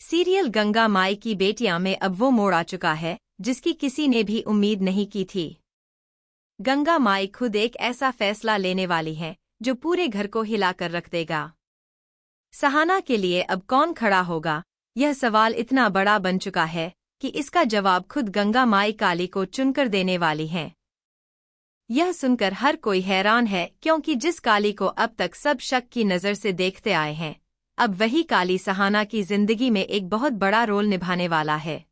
Serial Ganga माई की बेटियां में अब वो मोड़ आ चुका है जिसकी किसी ने भी उम्मीद नहीं की थी। गंगा माई खुद एक ऐसा फैसला लेने वाली हैं जो पूरे घर को हिलाकर रख देगा। सहाना के लिए अब कौन खड़ा होगा, यह सवाल इतना बड़ा बन चुका है कि इसका जवाब खुद गंगा माई काली को चुनकर देने वाली हैं। यह सुनकर हर कोई हैरान है क्योंकि जिस काली को अब तक सब शक की नज़र से देखते आए हैं, अब वही काली सहाना की जिंदगी में एक बहुत बड़ा रोल निभाने वाला है।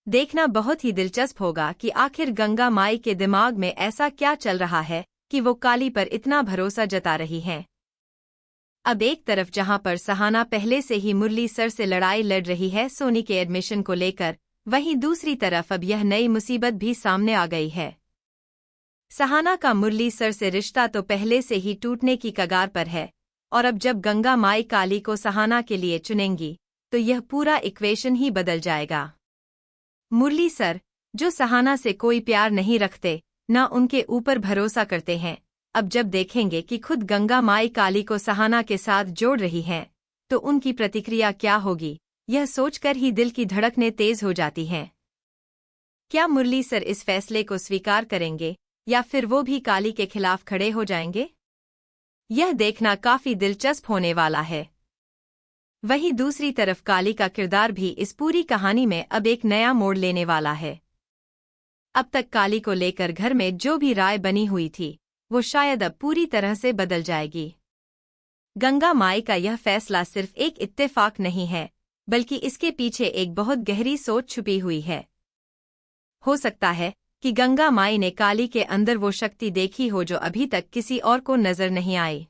देखना बहुत ही दिलचस्प होगा कि आखिर गंगा माई के दिमाग में ऐसा क्या चल रहा है कि वो काली पर इतना भरोसा जता रही हैं। अब एक तरफ जहां पर सहाना पहले से ही मुरली सर से लड़ाई लड़ रही है सोनी के एडमिशन को लेकर, वहीं दूसरी तरफ अब यह नई मुसीबत भी सामने आ गई है। सहाना का मुरली सर से रिश्ता तो पहले से ही टूटने की कगार पर है, और अब जब गंगा माई काली को सहाना के लिए चुनेंगी तो यह पूरा इक्वेशन ही बदल जाएगा। मुरली सर, जो सहाना से कोई प्यार नहीं रखते, न उनके ऊपर भरोसा करते हैं, अब जब देखेंगे कि खुद गंगा माई काली को सहाना के साथ जोड़ रही हैं, तो उनकी प्रतिक्रिया क्या होगी, यह सोचकर ही दिल की धड़कनें तेज हो जाती हैं। क्या मुरली सर इस फैसले को स्वीकार करेंगे या फिर वो भी काली के खिलाफ खड़े हो जाएंगे? यह देखना काफी दिलचस्प होने वाला है। वहीं दूसरी तरफ काली का किरदार भी इस पूरी कहानी में अब एक नया मोड़ लेने वाला है। अब तक काली को लेकर घर में जो भी राय बनी हुई थी, वो शायद अब पूरी तरह से बदल जाएगी। गंगा माई का यह फैसला सिर्फ एक इत्तेफाक नहीं है, बल्कि इसके पीछे एक बहुत गहरी सोच छुपी हुई है। हो सकता है कि गंगा माई ने काली के अंदर वो शक्ति देखी हो जो अभी तक किसी और को नजर नहीं आई।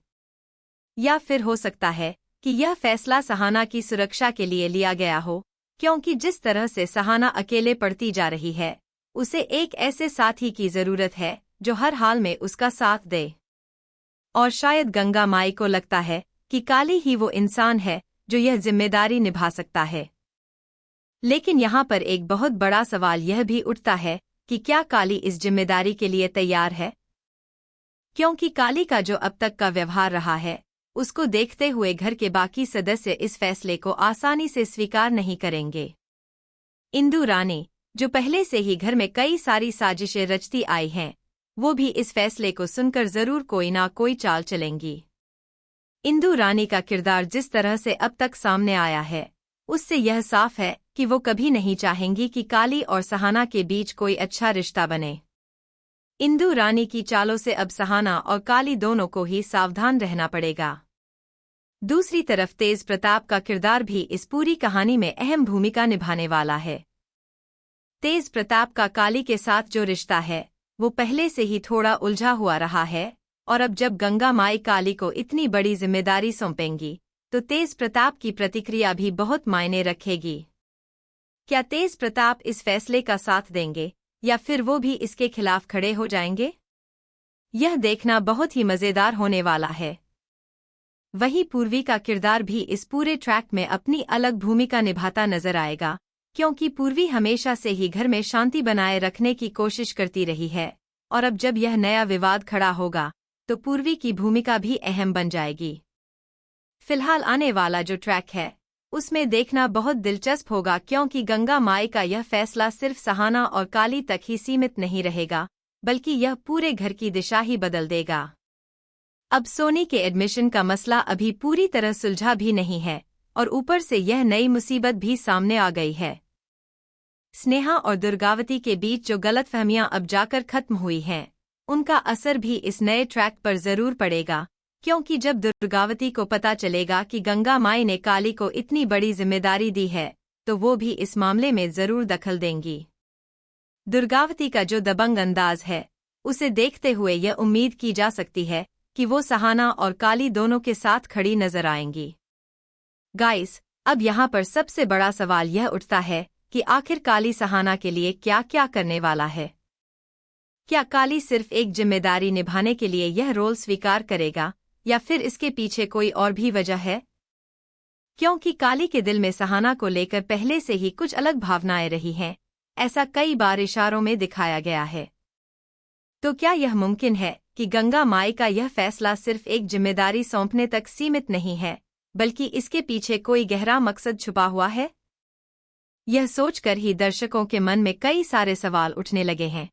या फिर हो सकता है कि यह फैसला सहाना की सुरक्षा के लिए लिया गया हो, क्योंकि जिस तरह से सहाना अकेले पड़ती जा रही है, उसे एक ऐसे साथी की जरूरत है जो हर हाल में उसका साथ दे। और शायद गंगा माई को लगता है कि काली ही वो इंसान है जो यह जिम्मेदारी निभा सकता है। लेकिन यहाँ पर एक बहुत बड़ा सवाल यह भी उठता है कि क्या काली इस जिम्मेदारी के लिए तैयार है? क्योंकि काली का जो अब तक का व्यवहार रहा है, उसको देखते हुए घर के बाकी सदस्य इस फैसले को आसानी से स्वीकार नहीं करेंगे। इंदु रानी, जो पहले से ही घर में कई सारी साजिशें रचती आई हैं, वो भी इस फैसले को सुनकर जरूर कोई ना कोई चाल चलेंगी। इंदु रानी का किरदार जिस तरह से अब तक सामने आया है, उससे यह साफ है कि वो कभी नहीं चाहेंगी कि काली और सहाना के बीच कोई अच्छा रिश्ता बने। इंदु रानी की चालों से अब सहाना और काली दोनों को ही सावधान रहना पड़ेगा। दूसरी तरफ तेज प्रताप का किरदार भी इस पूरी कहानी में अहम भूमिका निभाने वाला है। तेज प्रताप का काली के साथ जो रिश्ता है, वो पहले से ही थोड़ा उलझा हुआ रहा है, और अब जब गंगा माई काली को इतनी बड़ी जिम्मेदारी सौंपेंगी, तो तेज प्रताप की प्रतिक्रिया भी बहुत मायने रखेगी। क्या तेज प्रताप इस फैसले का साथ देंगे या फिर वो भी इसके खिलाफ खड़े हो जाएंगे? यह देखना बहुत ही मजेदार होने वाला है। वहीं पूर्वी का किरदार भी इस पूरे ट्रैक में अपनी अलग भूमिका निभाता नजर आएगा, क्योंकि पूर्वी हमेशा से ही घर में शांति बनाए रखने की कोशिश करती रही है, और अब जब यह नया विवाद खड़ा होगा तो पूर्वी की भूमिका भी अहम बन जाएगी। फिलहाल आने वाला जो ट्रैक है, उसमें देखना बहुत दिलचस्प होगा, क्योंकि गंगा माई का यह फैसला सिर्फ सहाना और काली तक ही सीमित नहीं रहेगा, बल्कि यह पूरे घर की दिशा ही बदल देगा। अब सोनी के एडमिशन का मसला अभी पूरी तरह सुलझा भी नहीं है, और ऊपर से यह नई मुसीबत भी सामने आ गई है। स्नेहा और दुर्गावती के बीच जो गलतफहमियां अब जाकर खत्म हुई हैं, उनका असर भी इस नए ट्रैक पर जरूर पड़ेगा, क्योंकि जब दुर्गावती को पता चलेगा कि गंगा माई ने काली को इतनी बड़ी जिम्मेदारी दी है, तो वो भी इस मामले में जरूर दखल देंगी। दुर्गावती का जो दबंग अंदाज है, उसे देखते हुए यह उम्मीद की जा सकती है कि वो सहाना और काली दोनों के साथ खड़ी नजर आएंगी। गाइस, अब यहाँ पर सबसे बड़ा सवाल यह उठता है कि आखिर काली सहाना के लिए क्या क्या करने वाला है। क्या काली सिर्फ एक जिम्मेदारी निभाने के लिए यह रोल स्वीकार करेगा, या फिर इसके पीछे कोई और भी वजह है? क्योंकि काली के दिल में सहाना को लेकर पहले से ही कुछ अलग भावनाएं रही हैं, ऐसा कई बार इशारों में दिखाया गया है। तो क्या यह मुमकिन है कि गंगा माई का यह फैसला सिर्फ एक जिम्मेदारी सौंपने तक सीमित नहीं है, बल्कि इसके पीछे कोई गहरा मकसद छुपा हुआ है? यह सोचकर ही दर्शकों के मन में कई सारे सवाल उठने लगे हैं।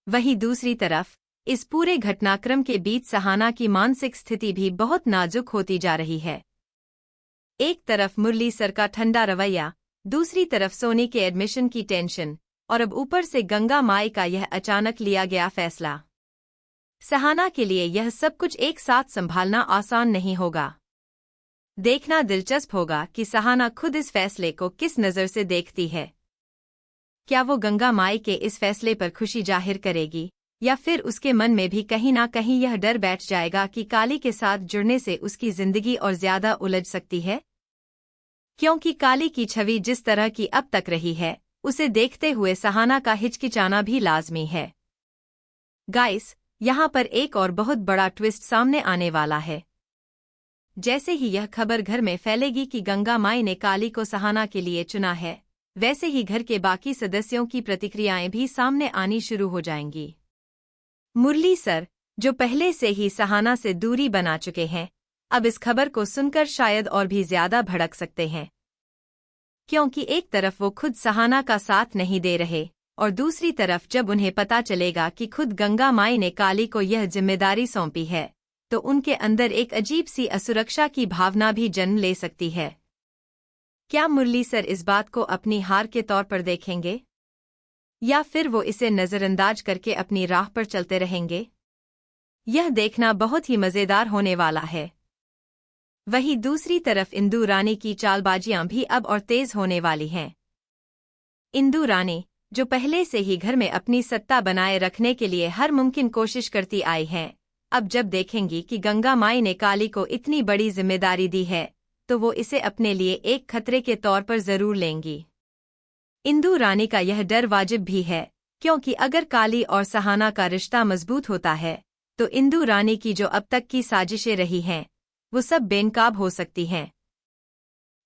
वहीं दूसरी तरफ इस पूरे घटनाक्रम के बीच सहाना की मानसिक स्थिति भी बहुत नाजुक होती जा रही है। एक तरफ मुरली सर का ठंडा रवैया, दूसरी तरफ सोनी के एडमिशन की टेंशन, और अब ऊपर से गंगा माई का यह अचानक लिया गया फैसला। सहाना के लिए यह सब कुछ एक साथ संभालना आसान नहीं होगा। देखना दिलचस्प होगा कि सहाना खुद इस फैसले को किस नज़र से देखती है। क्या वो गंगा माई के इस फैसले पर खुशी जाहिर करेगी, या फिर उसके मन में भी कहीं ना कहीं यह डर बैठ जाएगा कि काली के साथ जुड़ने से उसकी जिंदगी और ज्यादा उलझ सकती है? क्योंकि काली की छवि जिस तरह की अब तक रही है, उसे देखते हुए सहाना का हिचकिचाना भी लाजमी है। गाइस, यहाँ पर एक और बहुत बड़ा ट्विस्ट सामने आने वाला है। जैसे ही यह खबर घर में फैलेगी कि गंगा माई ने काली को सहाना के लिए चुना है, वैसे ही घर के बाकी सदस्यों की प्रतिक्रियाएं भी सामने आनी शुरू हो जाएंगी। मुरली सर, जो पहले से ही सहाना से दूरी बना चुके हैं, अब इस खबर को सुनकर शायद और भी ज्यादा भड़क सकते हैं। क्योंकि एक तरफ वो खुद सहाना का साथ नहीं दे रहे, और दूसरी तरफ जब उन्हें पता चलेगा कि खुद गंगा माई ने काली को यह जिम्मेदारी सौंपी है, तो उनके अंदर एक अजीब सी असुरक्षा की भावना भी जन्म ले सकती है। क्या मुरली सर इस बात को अपनी हार के तौर पर देखेंगे, या फिर वो इसे नज़रअंदाज करके अपनी राह पर चलते रहेंगे? यह देखना बहुत ही मज़ेदार होने वाला है। वहीं दूसरी तरफ इंदु रानी की चालबाजियां भी अब और तेज होने वाली हैं। इंदु रानी, जो पहले से ही घर में अपनी सत्ता बनाए रखने के लिए हर मुमकिन कोशिश करती आई हैं, अब जब देखेंगी कि गंगा माई ने काली को इतनी बड़ी जिम्मेदारी दी है, तो वो इसे अपने लिए एक खतरे के तौर पर जरूर लेंगी। इंदु रानी का यह डर वाजिब भी है, क्योंकि अगर काली और सहाना का रिश्ता मजबूत होता है, तो इंदु रानी की जो अब तक की साजिशें रही हैं, वो सब बेनकाब हो सकती हैं।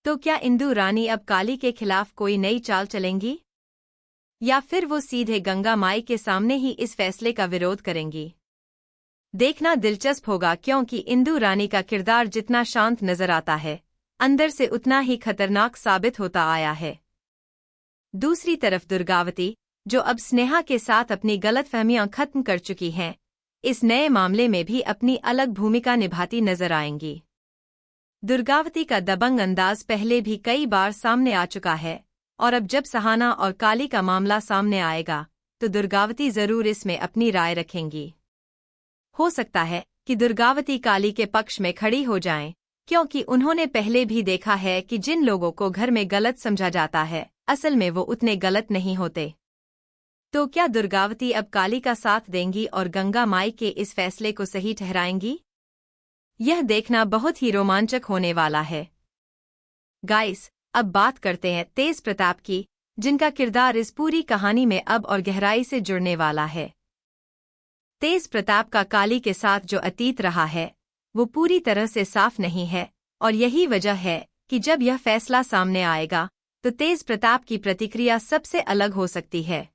तो क्या इंदु रानी अब काली के खिलाफ कोई नई चाल चलेंगी, या फिर वो सीधे गंगा माई के सामने ही इस फैसले का विरोध करेंगी? देखना दिलचस्प होगा, क्योंकि इंदु रानी का किरदार जितना शांत नजर आता है, अंदर से उतना ही खतरनाक साबित होता आया है। दूसरी तरफ दुर्गावती, जो अब स्नेहा के साथ अपनी गलतफहमियां खत्म कर चुकी हैं, इस नए मामले में भी अपनी अलग भूमिका निभाती नजर आएंगी। दुर्गावती का दबंग अंदाज पहले भी कई बार सामने आ चुका है, और अब जब सहाना और काली का मामला सामने आएगा, तो दुर्गावती जरूर इसमें अपनी राय रखेंगी। हो सकता है कि दुर्गावती काली के पक्ष में खड़ी हो जाएं, क्योंकि उन्होंने पहले भी देखा है कि जिन लोगों को घर में गलत समझा जाता है, असल में वो उतने गलत नहीं होते। तो क्या दुर्गावती अब काली का साथ देंगी और गंगा माई के इस फैसले को सही ठहराएंगी? यह देखना बहुत ही रोमांचक होने वाला है। गाइस, अब बात करते हैं तेज प्रताप की, जिनका किरदार इस पूरी कहानी में अब और गहराई से जुड़ने वाला है। तेज प्रताप का काली के साथ जो अतीत रहा है, वो पूरी तरह से साफ नहीं है, और यही वजह है कि जब यह फैसला सामने आएगा, तो तेज प्रताप की प्रतिक्रिया सबसे अलग हो सकती है।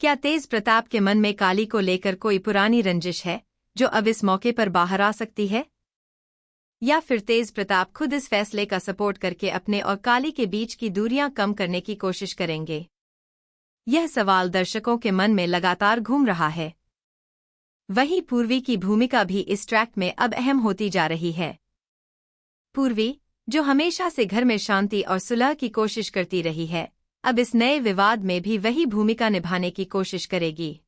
क्या तेज प्रताप के मन में काली को लेकर कोई पुरानी रंजिश है, जो अब इस मौके पर बाहर आ सकती है? या फिर तेज प्रताप खुद इस फैसले का सपोर्ट करके अपने और काली के बीच की दूरियां कम करने की कोशिश करेंगे? यह सवाल दर्शकों के मन में लगातार घूम रहा है। वहीं पूर्वी की भूमिका भी इस ट्रैक में अब अहम होती जा रही है। पूर्वी, जो हमेशा से घर में शांति और सुलह की कोशिश करती रही है, अब इस नए विवाद में भी वही भूमिका निभाने की कोशिश करेगी।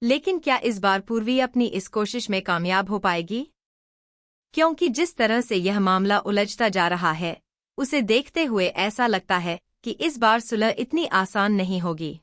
लेकिन क्या इस बार पूर्वी अपनी इस कोशिश में कामयाब हो पाएगी? क्योंकि जिस तरह से यह मामला उलझता जा रहा है, उसे देखते हुए ऐसा लगता है कि इस बार सुलह इतनी आसान नहीं होगी।